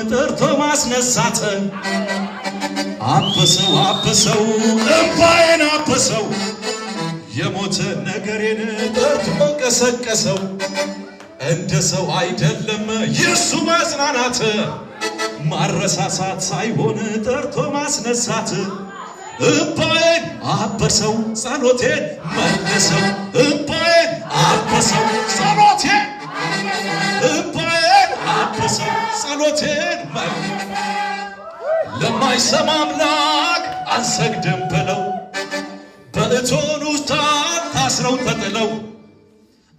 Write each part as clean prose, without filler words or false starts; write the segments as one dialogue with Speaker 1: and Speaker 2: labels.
Speaker 1: ጠርቶ ማስነሳት አበሰው አበሰው እምባዬን አበሰው የሞተ ነገሬን ጠርቶ ቀሰቀሰው እንደ ሰው አይደለም የሱ ማጽናናት ማረሳሳት ሳይሆን ጠርቶ ማስነሳት እምባዬን አበሰው ጸሎቴን መለሰው እምባዬን አበሰው ጸሎቴን እምባዬን አበሰው ጸሎቴን ለማይሰማ አምላክ አንሰግድም ብለው በእቶን ውስጥ ታስረው ተጥለው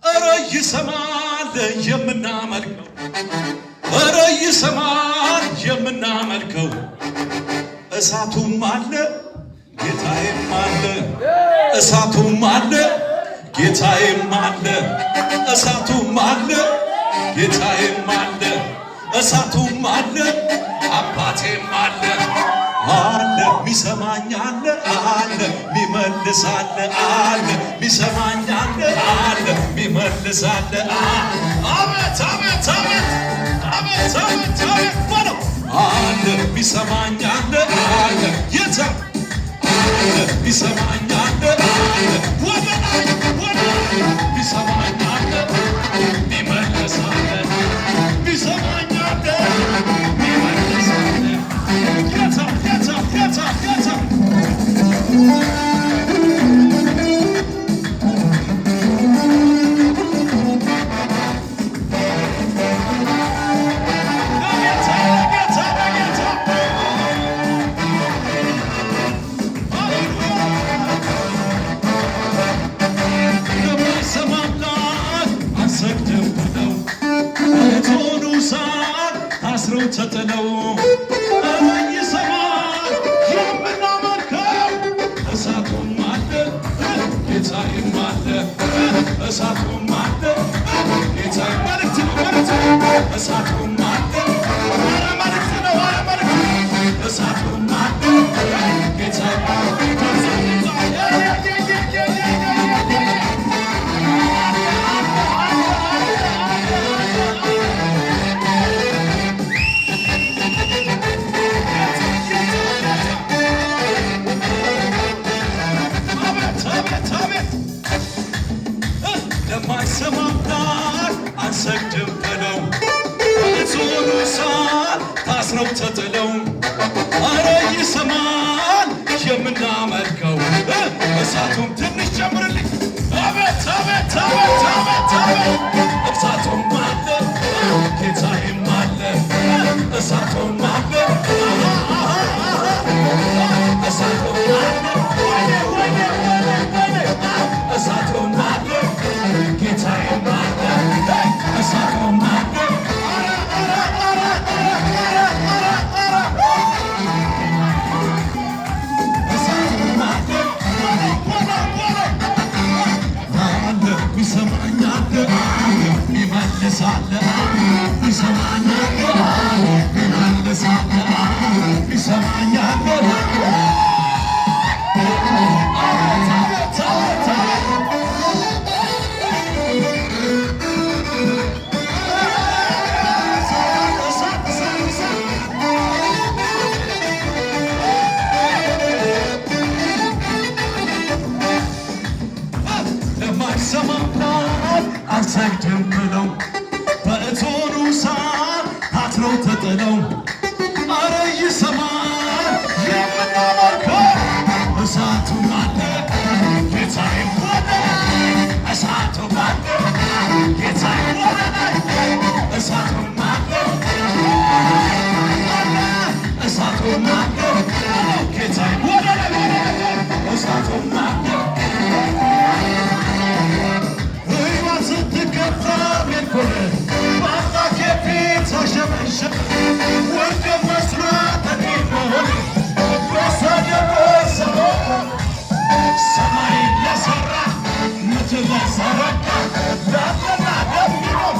Speaker 1: እረ ይሰማል የምናመልከው እረ ይሰማል የምናመልከው እሳቱም አለ ጌታዬም አለ እሳቱም አለ ጌታዬም አለ እሳቱም አለ ጌታዬም አለ እሳቱም አለ አባቴም አለ አለ ሚሰማኝ አለ አለ ሚመልስ አለ አለ ሚሰማኝ አለ አለ ሚመልስ አለ አቤት አቤት አቤት አቤት አቤት አቤት በለው አለ ሚሰማኝ አለ አለ የታ አለ ሚሰማኝ አለ አለ ወደ ላይ ሚሰማኝ አለ ሚመልስ አለ ሚሰማኝ አለ ሚመልስ አለ የታ የታ የታ የታ ተጥለው ይሰማል የምናመልከው እሳቱም አለ ጌታዬም አለ እሳቱም አለ ጌታዬ መልእክት ነው እሳቱም አለ ኧረ መልእክት ነው ኧረ መልእክት እሳቱም አለ ጌታዬ አንሰግድም ብለው በእቶኑ እሳት ታስረው ተጥለው ኧረ ይሰማል የምናመልከው እሳቱም ትንሽ ጨምርልኝ አቤት አቤት አቤት አቤት አቤት እሳቱም አለ ጌታዬም አለ እሳቱም አለ እሳቱም አለ ወይኔ ወይኔ ወይኔ እሳቱም አለ ጌታዬም አለ እሳቱም አለ እሳቱም አለ አለ ሚሰማኝ አለ ሚመልስ አለ ሚሰማኝ አለ ሚመልስ አለ ሚሰማኝ አለ አንሰግድም ብለው በእቶኑ እሳት ታስረው ተጥለው ኧረ ይሰማል የምናመልከው እሳቱም አለ ጌታዬም ወደ እሳቱም አለ ጌታዬም ወደ ላይ እሳቱም አለ እሳቱም አለ ጌታዬም ወደ ላይ እሳቱም አለ ስትከፋ ቤትኮነ በአምላኬ ፊት ሳሸበሸብ ወደ መስራት ተቂመሆን በሰደበሰበ ሰማይ ለሠራ ምድር ለዘረጋ ላለና ለሚኖር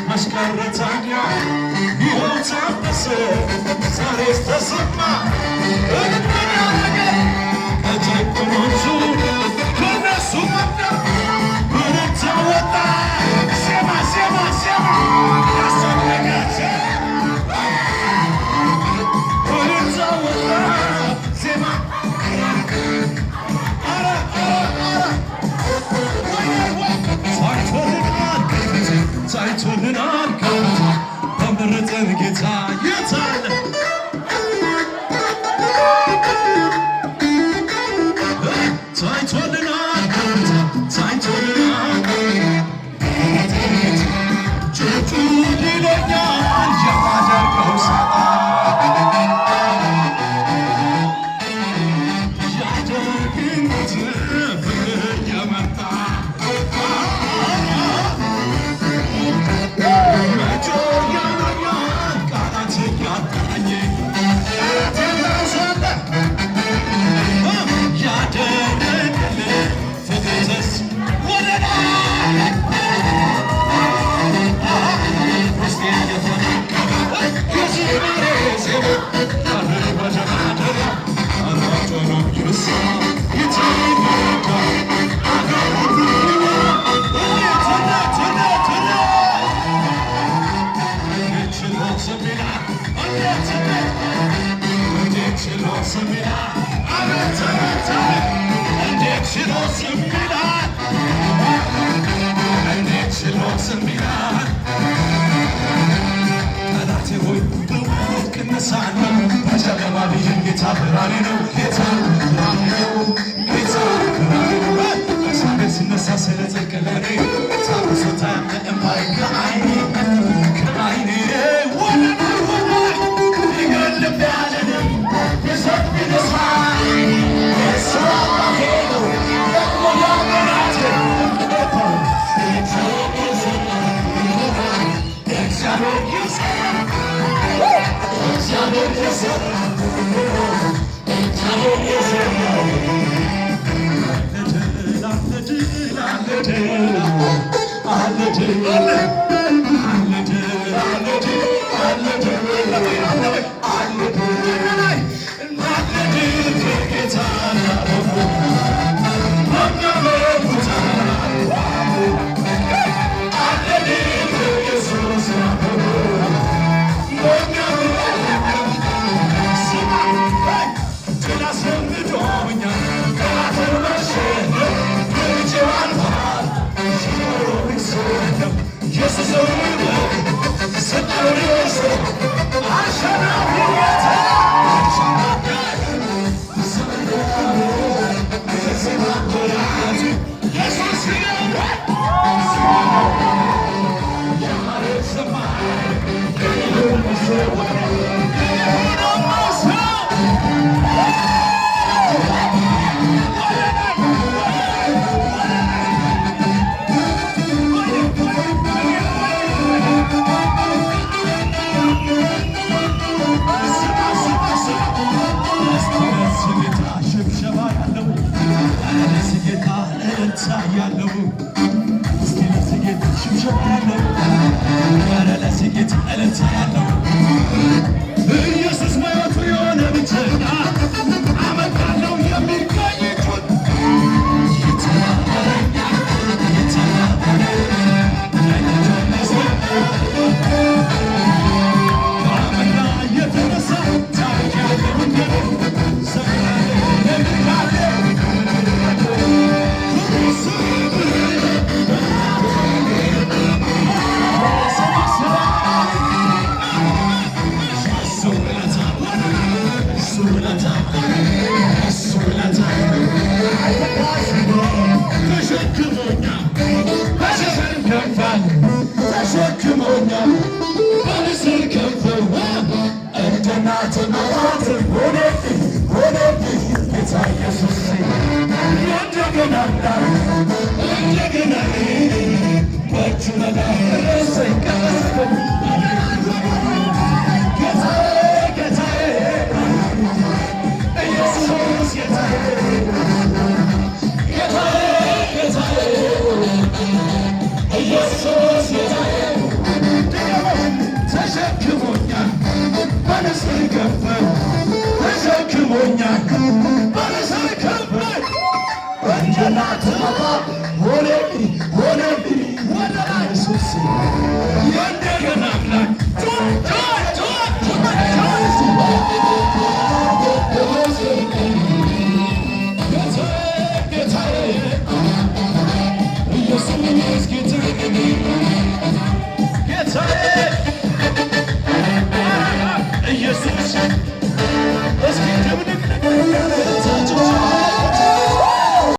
Speaker 1: ማሽከረታኛ ይኸው ታበሰ ዛሬስ ተሰማ እግድና ነገር ከጨቆኖቹ ከነሱ መጣ ብርታ ወጣ ሴማ ሴማ ሴማ ያሰነጋቸው ብርታ ወጣ ሴማ ታይቶልናል በመረጠን ጌታ የታለ ታይቶልናል ታይቶልናል ጩጩ ይለኛል የማደርገው ሳጣ ያደርግነት ፍቅር የመጣ ጠላቴ ሆይ ቅነሳለሁ በጨለማ ብዬን ጌታ ብርሃኔ ነው ጌታ ብርሃኔ ነው ጌታ ብርሃኔ ነው እግዚአብሔር ሲነሳ ስለጽድቅ ለእኔ ታብሶታ እምባዬ ከዓይኔ ወደ ይገለብ ያለንም የሰጥ ቢነሳ የስራ ሄደው ደግሞ ያመናት ኢየሱስ ማየቱ የሆነ ብቸኛ አመጣለው የሚገኝ ተሸክሞኛል በንስር ክንፍ እንደናት ሆነብኝ ጌታዬ ጌታ